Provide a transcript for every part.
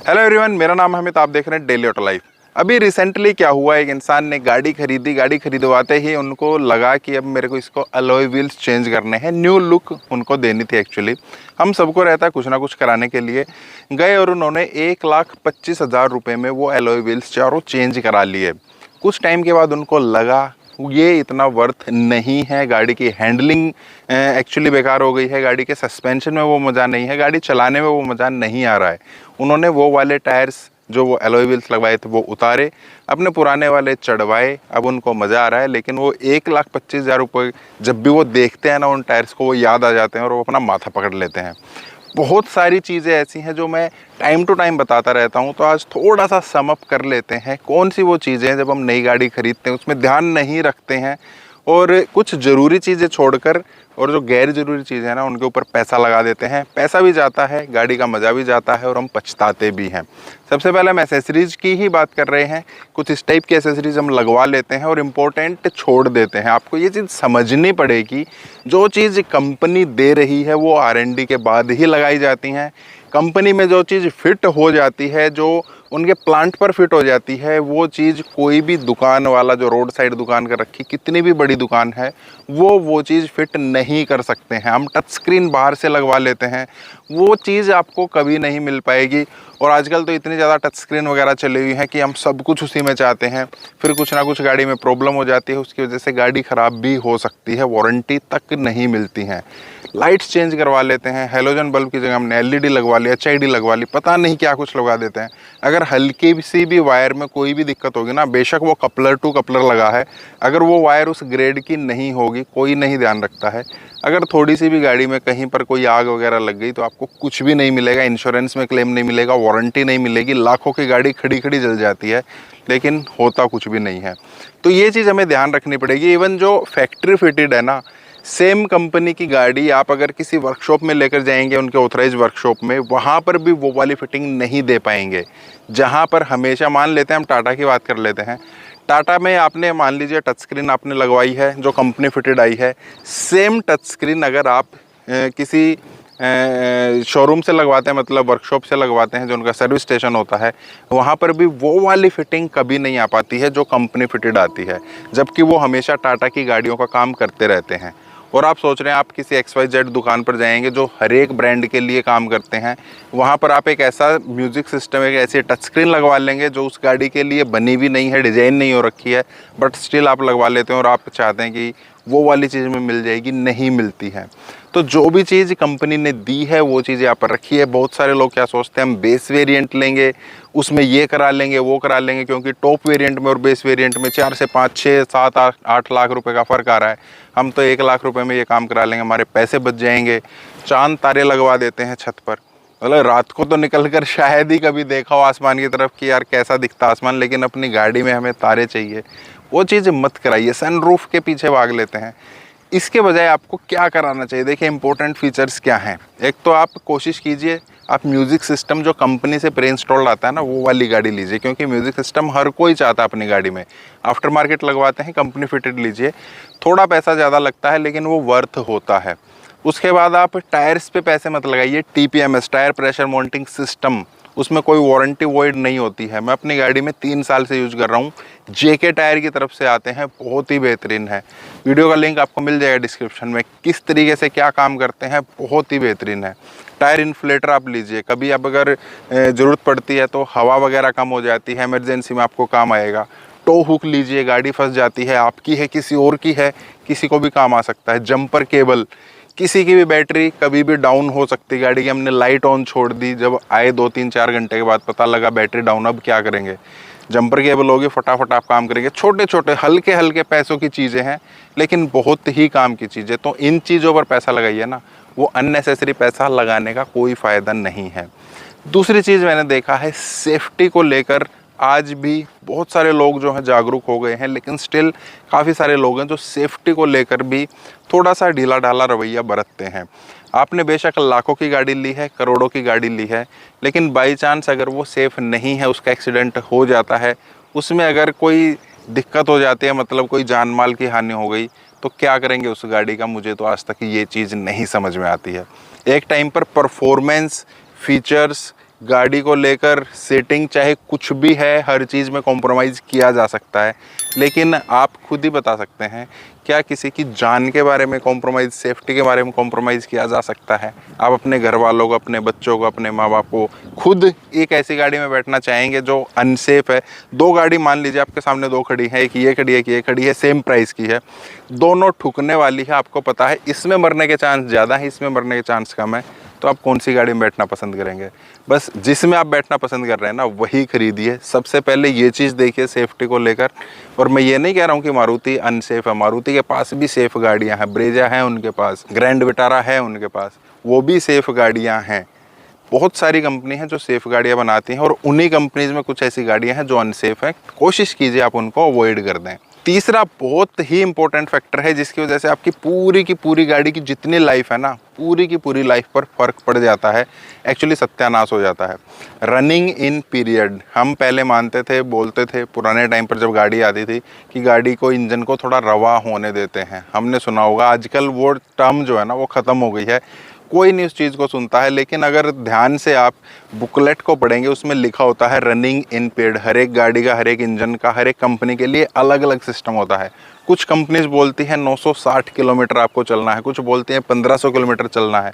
Hello everyone, मेरा नाम है अमित। आप देख रहे हैं डेली ऑटो लाइफ। अभी रिसेंटली क्या हुआ, एक इंसान ने गाड़ी खरीदी। गाड़ी खरीदवाते ही उनको लगा कि अब मेरे को इसको अलॉय व्हील्स चेंज करने हैं, न्यू लुक उनको देनी थी। एक्चुअली हम सबको रहता है कुछ ना कुछ कराने के लिए। गए और उन्होंने 1,25,000 रुपये में वो अलॉय व्हील्स चारों चेंज करा लिए। कुछ टाइम के बाद उनको लगा ये इतना वर्थ नहीं है। गाड़ी की हैंडलिंग एक्चुअली बेकार हो गई है, गाड़ी के सस्पेंशन में वो मज़ा नहीं है, गाड़ी चलाने में वो मज़ा नहीं आ रहा है। उन्होंने वो वाले टायर्स जो वो एलॉय व्हील्स लगवाए थे वो उतारे, अपने पुराने वाले चढ़वाए। अब उनको मज़ा आ रहा है, लेकिन वो 1,25,000 रुपये जब भी वो देखते हैं ना उन टायर्स को, वो याद आ जाते हैं और वो अपना माथा पकड़ लेते हैं। बहुत सारी चीज़ें ऐसी हैं जो मैं टाइम टू टाइम बताता रहता हूं, तो आज थोड़ा सा सम अप कर लेते हैं। कौन सी वो चीज़ें हैं जब हम नई गाड़ी खरीदते हैं उसमें ध्यान नहीं रखते हैं और कुछ ज़रूरी चीज़ें छोड़कर और जो गैर ज़रूरी चीज़ें हैं ना उनके ऊपर पैसा लगा देते हैं। पैसा भी जाता है, गाड़ी का मज़ा भी जाता है और हम पछताते भी हैं। सबसे पहले हम एसेसरीज़ की ही बात कर रहे हैं। कुछ इस टाइप की एसेसरीज़ हम लगवा लेते हैं और इम्पोर्टेंट छोड़ देते हैं। आपको ये चीज़ समझनी पड़ेगी, जो चीज़ कंपनी दे रही है वो R&D के बाद ही लगाई जाती हैं। कंपनी में जो चीज़ फिट हो जाती है, जो उनके प्लांट पर फिट हो जाती है, वो चीज़ कोई भी दुकान वाला जो रोड साइड दुकान कर रखी, कितनी भी बड़ी दुकान है, वो चीज़ फिट नहीं कर सकते हैं। हम टच स्क्रीन बाहर से लगवा लेते हैं, वो चीज़ आपको कभी नहीं मिल पाएगी। और आजकल तो इतनी ज़्यादा टच स्क्रीन वगैरह चली हुई है कि हम सब कुछ उसी में चाहते हैं। फिर कुछ ना कुछ गाड़ी में प्रॉब्लम हो जाती है, उसकी वजह से गाड़ी ख़राब भी हो सकती है, वारंटी तक नहीं मिलती हैं। लाइट्स चेंज करवा लेते हैं, हेलोजन बल्ब की जगह हमने LED लगवा ली, HID लगवा ली, पता नहीं क्या कुछ लगा देते हैं। अगर हल्की सी भी वायर में कोई भी दिक्कत होगी ना, बेशक वो कपलर टू कपलर लगा है, अगर वो वायर उस ग्रेड की नहीं होगी, कोई नहीं ध्यान रखता है। अगर थोड़ी सी भी गाड़ी में कहीं पर कोई आग वगैरह लग गई तो आपको कुछ भी नहीं मिलेगा, इंश्योरेंस में क्लेम नहीं मिलेगा, वारंटी नहीं मिलेगी। लाखों की गाड़ी खड़ी खड़ी जल जाती है, लेकिन होता कुछ भी नहीं है। तो ये चीज़ हमें ध्यान रखनी पड़ेगी। इवन जो फैक्ट्री फिटेड है ना, सेम कंपनी की गाड़ी आप अगर किसी वर्कशॉप में लेकर जाएंगे, उनके ऑथराइज वर्कशॉप में, वहाँ पर भी वो वाली फिटिंग नहीं दे पाएंगे। जहाँ पर हमेशा, मान लेते हैं हम टाटा की बात कर लेते हैं, टाटा में आपने मान लीजिए टच स्क्रीन आपने लगवाई है जो कंपनी फिटेड आई है, सेम टच स्क्रीन अगर आप किसी शोरूम से लगवाते हैं, मतलब वर्कशॉप से लगवाते हैं, जो उनका सर्विस स्टेशन होता है, वहाँ पर भी वो वाली फिटिंग कभी नहीं आ पाती है जो कंपनी फिटेड आती है, जबकि वो हमेशा टाटा की गाड़ियों का काम करते रहते हैं। और आप सोच रहे हैं आप किसी XYZ दुकान पर जाएंगे जो हर एक ब्रांड के लिए काम करते हैं, वहाँ पर आप एक ऐसा म्यूज़िक सिस्टम, एक ऐसी टच स्क्रीन लगवा लेंगे जो उस गाड़ी के लिए बनी भी नहीं है, डिज़ाइन नहीं हो रखी है, बट स्टिल आप लगवा लेते हैं और आप चाहते हैं कि वो वाली चीज़ में मिल जाएगी, नहीं मिलती है। तो जो भी चीज़ कंपनी ने दी है वो चीज़ यहाँ पर रखी है। बहुत सारे लोग क्या सोचते हैं हम बेस वेरिएंट लेंगे, उसमें ये करा लेंगे वो करा लेंगे, क्योंकि टॉप वेरिएंट में और बेस वेरिएंट में 4 से 5, 6, 7, 8 लाख रुपए का फ़र्क आ रहा है। हम तो 1 लाख रुपए में ये काम करा लेंगे, हमारे पैसे बच जाएंगे। चांद तारे लगवा देते हैं छत पर, मतलब रात को तो निकल कर शायद ही कभी देखा हो आसमान की तरफ कि यार कैसा दिखता आसमान, लेकिन अपनी गाड़ी में हमें तारे चाहिए। वो चीज़ मत कराइए, सनरूफ के पीछे भाग लेते हैं। इसके बजाय आपको क्या कराना चाहिए, देखिए इंपॉर्टेंट फीचर्स क्या हैं। एक तो आप कोशिश कीजिए आप म्यूज़िक सिस्टम जो कंपनी से प्री इंस्टॉल्ड आता है ना, वो वाली गाड़ी लीजिए, क्योंकि म्यूज़िक सिस्टम हर कोई चाहता है अपनी गाड़ी में। आफ्टर मार्केट लगवाते हैं, कंपनी फिटेड लीजिए, थोड़ा पैसा ज़्यादा लगता है लेकिन वो वर्थ होता है। उसके बाद आप टायर्स पे पैसे मत लगाइए। TPMS, tyre pressure monitoring system, उसमें कोई वारंटी वॉइड नहीं होती है। मैं अपनी गाड़ी में 3 साल से यूज़ कर रहा हूँ, JK टायर की तरफ से आते हैं, बहुत ही बेहतरीन है। वीडियो का लिंक आपको मिल जाएगा डिस्क्रिप्शन में, किस तरीके से क्या काम करते हैं, बहुत ही बेहतरीन है। टायर इन्फ्लेटर आप लीजिए, कभी अब अगर ज़रूरत पड़ती है तो हवा वगैरह कम हो जाती है, इमरजेंसी में आपको काम आएगा। टो हुक लीजिए, गाड़ी फंस जाती है, आपकी है किसी और की है, किसी को भी काम आ सकता है। जंपर केबल, किसी की भी बैटरी कभी भी डाउन हो सकती है गाड़ी की, हमने लाइट ऑन छोड़ दी, जब आए 2-3-4 घंटे के बाद पता लगा बैटरी डाउन, अब क्या करेंगे। जंपर केबल होगी, फटाफट आप काम करेंगे। छोटे छोटे हल्के हल्के पैसों की चीज़ें हैं, लेकिन बहुत ही काम की चीज़ें। तो इन चीज़ों पर पैसा लगाइए ना, वो अननेसेसरी पैसा लगाने का कोई फ़ायदा नहीं है। दूसरी चीज़ मैंने देखा है, सेफ्टी को लेकर आज भी बहुत सारे लोग जो हैं जागरूक हो गए हैं, लेकिन स्टिल काफ़ी सारे लोग हैं जो सेफ्टी को लेकर भी थोड़ा सा ढीला ढाला रवैया बरतते हैं। आपने बेशक लाखों की गाड़ी ली है, करोड़ों की गाड़ी ली है, लेकिन बाई चांस अगर वो सेफ़ नहीं है, उसका एक्सीडेंट हो जाता है, उसमें अगर कोई दिक्कत हो जाती है, मतलब कोई जान माल की हानि हो गई, तो क्या करेंगे उस गाड़ी का। मुझे तो आज तक ये चीज़ नहीं समझ में आती है। एक टाइम पर परफॉर्मेंस, फीचर्स, गाड़ी को लेकर सीटिंग चाहे कुछ भी है, हर चीज़ में कॉम्प्रोमाइज़ किया जा सकता है, लेकिन आप खुद ही बता सकते हैं क्या किसी की जान के बारे में कॉम्प्रोमाइज़, सेफ्टी के बारे में कॉम्प्रोमाइज़ किया जा सकता है? आप अपने घर वालों को, अपने बच्चों को, अपने माँ बाप को खुद एक ऐसी गाड़ी में बैठना चाहेंगे जो अनसेफ है? दो गाड़ी मान लीजिए आपके सामने दो खड़ी है, एक ये खड़ी है, एक ये खड़ी है, सेम प्राइस की है, दोनों ठुकने वाली है, आपको पता है इसमें मरने के चांस ज़्यादा है, इसमें मरने के चांस कम है, तो आप कौन सी गाड़ी में बैठना पसंद करेंगे? बस जिसमें आप बैठना पसंद कर रहे हैं ना, वही खरीदिए। सबसे पहले ये चीज़ देखिए सेफ्टी को लेकर। और मैं ये नहीं कह रहा हूँ कि मारुति अनसेफ है, मारुति के पास भी सेफ़ गाड़ियाँ हैं, ब्रेजा है उनके पास, ग्रैंड विटारा है उनके पास, वो भी सेफ़ गाड़ियाँ हैं। बहुत सारी कंपनी हैं जो सेफ़ गाड़ियाँ बनाती हैं, और उन्हीं कंपनीज़ में कुछ ऐसी गाड़ियाँ हैं जो अनसेफ हैं। कोशिश कीजिए आप उनको अवॉइड कर दें। तीसरा बहुत ही इंपॉर्टेंट फैक्टर है जिसकी वजह से आपकी पूरी की पूरी गाड़ी की जितनी लाइफ है ना, पूरी की पूरी लाइफ पर फ़र्क पड़ जाता है, एक्चुअली सत्यानाश हो जाता है। Running in period. हम पहले मानते थे, बोलते थे पुराने टाइम पर जब गाड़ी आती थी कि गाड़ी को, इंजन को थोड़ा रवा होने देते हैं, हमने सुना होगा। आजकल वो टर्म जो है ना वो ख़त्म हो गई है, कोई नहीं उस चीज़ को सुनता है। लेकिन अगर ध्यान से आप बुकलेट को पढ़ेंगे, उसमें लिखा होता है रनिंग इन पीरियड। हर एक गाड़ी का, हर एक इंजन का, हर एक कंपनी के लिए अलग अलग सिस्टम होता है। कुछ कंपनीज बोलती हैं 960 किलोमीटर आपको चलना है, कुछ बोलती हैं 1500 किलोमीटर चलना है।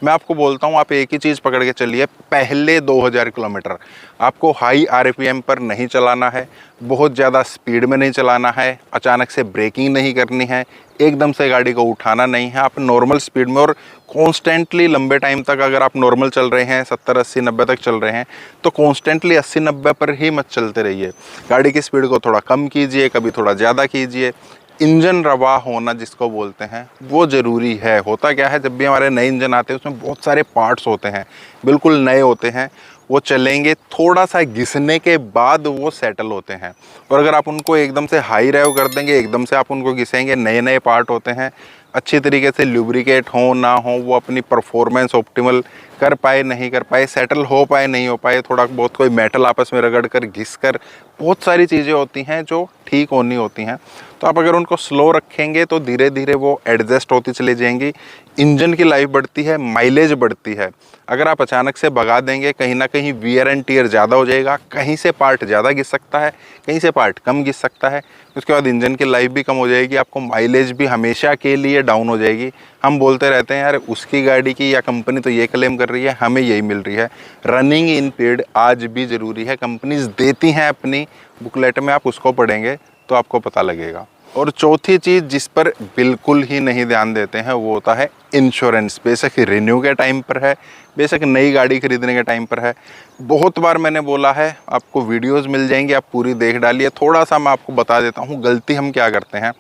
मैं आपको बोलता हूँ आप एक ही चीज़ पकड़ के चलिए, पहले 2000 किलोमीटर आपको हाई आरपीएम पर नहीं चलाना है, बहुत ज़्यादा स्पीड में नहीं चलाना है, अचानक से ब्रेकिंग नहीं करनी है, एकदम से गाड़ी को उठाना नहीं है। आप नॉर्मल स्पीड में और कॉन्स्टेंटली लंबे टाइम तक अगर आप नॉर्मल चल रहे हैं, 70 80 90 तक चल रहे हैं, तो कॉन्स्टेंटली 80 90 पर ही मत चलते रहिए। गाड़ी की स्पीड को थोड़ा कम कीजिए, कभी थोड़ा ज़्यादा कीजिए। इंजन रवा होना जिसको बोलते हैं वो ज़रूरी है। होता क्या है, जब भी हमारे नए इंजन आते हैं उसमें बहुत सारे पार्ट्स होते हैं, बिल्कुल नए होते हैं, वो चलेंगे, थोड़ा सा घिसने के बाद वो सेटल होते हैं। और अगर आप उनको एकदम से हाई ड्राइव कर देंगे, एकदम से आप उनको घिसेंगे, नए नए पार्ट होते हैं, अच्छी तरीके से लुब्रिकेट हो ना हो, वो अपनी परफॉर्मेंस ऑप्टिमल कर पाए नहीं कर पाए, सेटल हो पाए नहीं हो पाए, थोड़ा बहुत कोई मेटल आपस में रगड़ कर, घिस कर, बहुत सारी चीज़ें होती हैं जो ठीक होनी होती हैं। तो आप अगर उनको स्लो रखेंगे तो धीरे धीरे वो एडजस्ट होती चली जाएंगी, इंजन की लाइफ बढ़ती है, माइलेज बढ़ती है। अगर आप अचानक से भगा देंगे, कहीं ना कहीं वियर एंड टियर ज़्यादा हो जाएगा, कहीं से पार्ट ज़्यादा घिस सकता है, कहीं से पार्ट कम घिस सकता है, उसके बाद इंजन की लाइफ भी कम हो जाएगी, आपको माइलेज भी हमेशा के लिए डाउन हो जाएगी। हम बोलते रहते हैं यार उसकी गाड़ी की या कंपनी तो ये क्लेम कर रही है, हमें यही मिल रही है। रनिंग इन पीरियड आज भी ज़रूरी है, कंपनीज देती हैं अपनी बुकलेट में, आप उसको पढ़ेंगे तो आपको पता लगेगा। और चौथी चीज़ जिस पर बिल्कुल ही नहीं ध्यान देते हैं वो होता है इंश्योरेंस। बेशक रिन्यू के टाइम पर है, बेशक नई गाड़ी खरीदने के टाइम पर है। बहुत बार मैंने बोला है, आपको वीडियोस मिल जाएंगी, आप पूरी देख डालिए। थोड़ा सा मैं आपको बता देता हूँ गलती हम क्या करते हैं।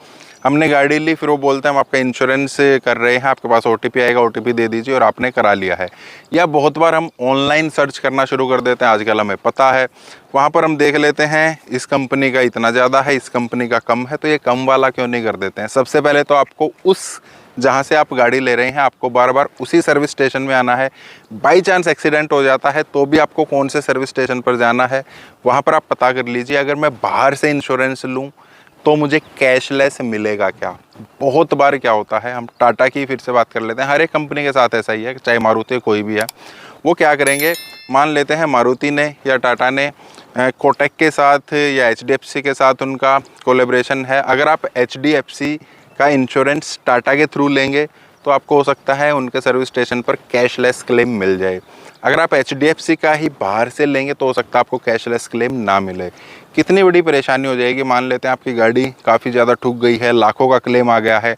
हमने गाड़ी ली, फिर वो बोलते हैं हम आपका इंश्योरेंस कर रहे हैं, आपके पास ओटीपी आएगा, ओटीपी दे दीजिए, और आपने करा लिया है। या बहुत बार हम ऑनलाइन सर्च करना शुरू कर देते हैं, आजकल हमें पता है, वहाँ पर हम देख लेते हैं इस कंपनी का इतना ज़्यादा है, इस कंपनी का कम है, तो ये कम वाला क्यों नहीं कर देते हैं। सबसे पहले तो आपको उस जहाँ से आप गाड़ी ले रहे हैं, आपको बार बार उसी सर्विस स्टेशन में आना है। बाई चांस एक्सीडेंट हो जाता है तो भी आपको कौन से सर्विस स्टेशन पर जाना है, वहाँ पर आप पता कर लीजिए। अगर मैं बाहर से इंश्योरेंस लूँ तो मुझे कैशलेस मिलेगा क्या? बहुत बार क्या होता है, हम टाटा की फिर से बात कर लेते हैं, हर एक कंपनी के साथ ऐसा ही है, चाहे मारुति कोई भी है, वो क्या करेंगे, मान लेते हैं मारुति ने या टाटा ने कोटक के साथ या एचडीएफसी के साथ उनका कोलेब्रेशन है। अगर आप एचडीएफसी का इंश्योरेंस टाटा के थ्रू लेंगे तो आपको हो सकता है उनके सर्विस स्टेशन पर कैशलेस क्लेम मिल जाए। अगर आप एचडीएफसी का ही बाहर से लेंगे तो हो सकता है आपको कैशलेस क्लेम ना मिले। कितनी बड़ी परेशानी हो जाएगी। मान लेते हैं आपकी गाड़ी काफ़ी ज़्यादा ठुक गई है, लाखों का क्लेम आ गया है,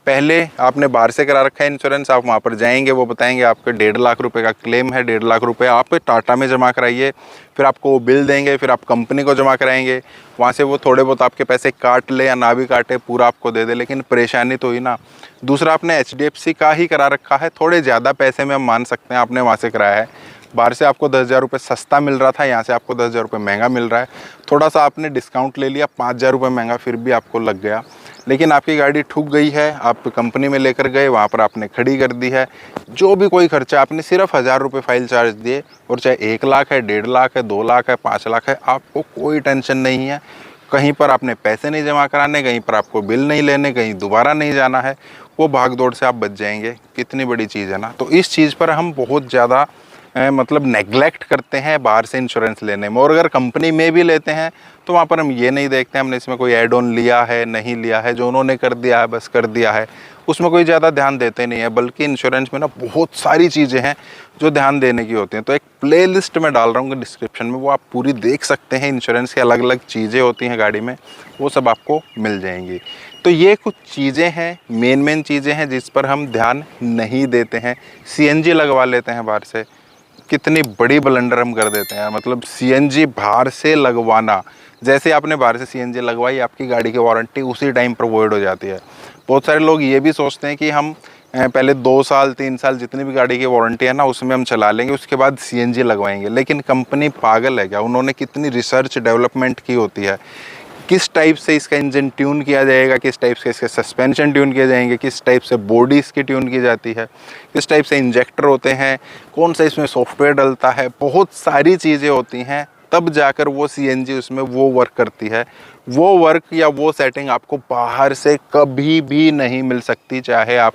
पहले आपने बाहर से करा रखा है इंश्योरेंस, आप वहाँ पर जाएंगे, वो बताएंगे आपके 1.5 लाख रुपए का क्लेम है, 1.5 लाख रुपए आप टाटा में जमा कराइए, फिर आपको वो बिल देंगे, फिर आप कंपनी को जमा कराएंगे, वहाँ से वो थोड़े बहुत आपके पैसे काट ले या ना भी काटे, पूरा आपको दे दे, लेकिन परेशानी तो हुई ना। दूसरा, आपने एचडीएफसी का ही करा रखा है, थोड़े ज़्यादा पैसे में हम मान सकते हैं आपने वहाँ से कराया है, बाहर से आपको 10,000 रुपये सस्ता मिल रहा था, यहाँ से आपको 10,000 रुपये महंगा मिल रहा है, थोड़ा सा आपने डिस्काउंट ले लिया, 5,000 रुपये महंगा फिर भी आपको लग गया। लेकिन आपकी गाड़ी ठुक गई है, आप कंपनी में लेकर गए, वहाँ पर आपने खड़ी कर दी है, जो भी कोई खर्चा आपने सिर्फ 1,000 रुपये फाइल चार्ज दिए, और चाहे 1 लाख है, 1.5 लाख है, 2 लाख है, 5 लाख है, आपको कोई टेंशन नहीं है। कहीं पर आपने पैसे नहीं जमा कराने, कहीं पर आपको बिल नहीं लेने, कहीं दोबारा नहीं जाना है, वो भाग दौड़ से आप बच जाएंगे। कितनी बड़ी चीज़ है ना। तो इस चीज़ पर हम बहुत ज़्यादा मतलब नेग्लेक्ट करते हैं बाहर से इंश्योरेंस लेने में। और अगर कंपनी में भी लेते हैं तो वहाँ पर हम ये नहीं देखते हमने इसमें कोई एड ऑन लिया है नहीं लिया है, जो उन्होंने कर दिया है बस कर दिया है, उसमें कोई ज़्यादा ध्यान देते नहीं है। बल्कि इंश्योरेंस में ना बहुत सारी चीज़ें हैं जो ध्यान देने की होती हैं। तो एक प्लेलिस्ट में डाल रहा हूँ डिस्क्रिप्शन में, वो आप पूरी देख सकते हैं। इंश्योरेंस की अलग अलग चीज़ें होती हैं गाड़ी में, वो सब आपको मिल जाएंगी। तो ये कुछ चीज़ें हैं, मेन चीज़ें हैं जिस पर हम ध्यान नहीं देते हैं। सीएनजी लगवा लेते हैं बाहर से, कितनी बड़ी ब्लंडर हम कर देते हैं। मतलब सीएनजी बाहर से लगवाना, जैसे आपने बाहर से सीएनजी लगवाई आपकी गाड़ी की वारंटी उसी टाइम पर वॉइड हो जाती है। बहुत सारे लोग ये भी सोचते हैं कि हम पहले 2 साल 3 साल जितनी भी गाड़ी की वारंटी है ना उसमें हम चला लेंगे, उसके बाद सीएनजी लगवाएंगे। लेकिन कंपनी पागल है क्या? उन्होंने कितनी रिसर्च डेवलपमेंट की होती है, किस टाइप से इसका इंजन ट्यून किया जाएगा, किस टाइप से इसके सस्पेंशन ट्यून किए जाएंगे, किस टाइप से बॉडी इसकी ट्यून की जाती है, किस टाइप से इंजेक्टर होते हैं, कौन सा इसमें सॉफ्टवेयर डलता है, बहुत सारी चीज़ें होती हैं। तब जाकर वो सीएनजी उसमें वो वर्क करती है। वो वर्क या वो सेटिंग आपको बाहर से कभी भी नहीं मिल सकती, चाहे आप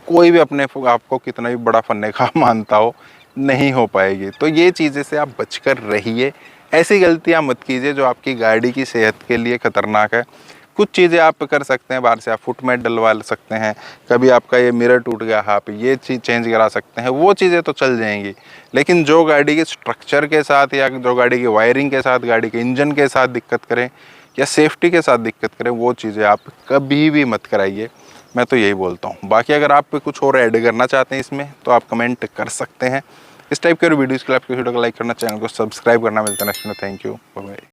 कोई भी अपने आपको कितना भी बड़ा फन्ने का मानता हो, नहीं हो पाएगी। तो ये चीज़ें से आप बचकर रहिए, ऐसी गलतियां मत कीजिए जो आपकी गाड़ी की सेहत के लिए ख़तरनाक है। कुछ चीज़ें आप कर सकते हैं बाहर से, आप फुट मैट डलवा सकते हैं, कभी आपका ये मिरर टूट गया आप ये चीज़ चेंज करा सकते हैं, वो चीज़ें तो चल जाएंगी। लेकिन जो गाड़ी के स्ट्रक्चर के साथ या जो गाड़ी की वायरिंग के साथ, गाड़ी के इंजन के साथ दिक्कत करें या सेफ्टी के साथ दिक्कत करें, वो चीज़ें आप कभी भी मत कराइए। मैं तो यही बोलता हूँ। बाकी अगर आप कुछ और ऐड करना चाहते हैं इसमें तो आप कमेंट कर सकते हैं। इस टाइप के वीडियोज़ के लिए आपकी वीडियो को लाइक करना, चैनल को सब्सक्राइब करना। मिलता है नेक्स्ट में। Thank you, bye bye.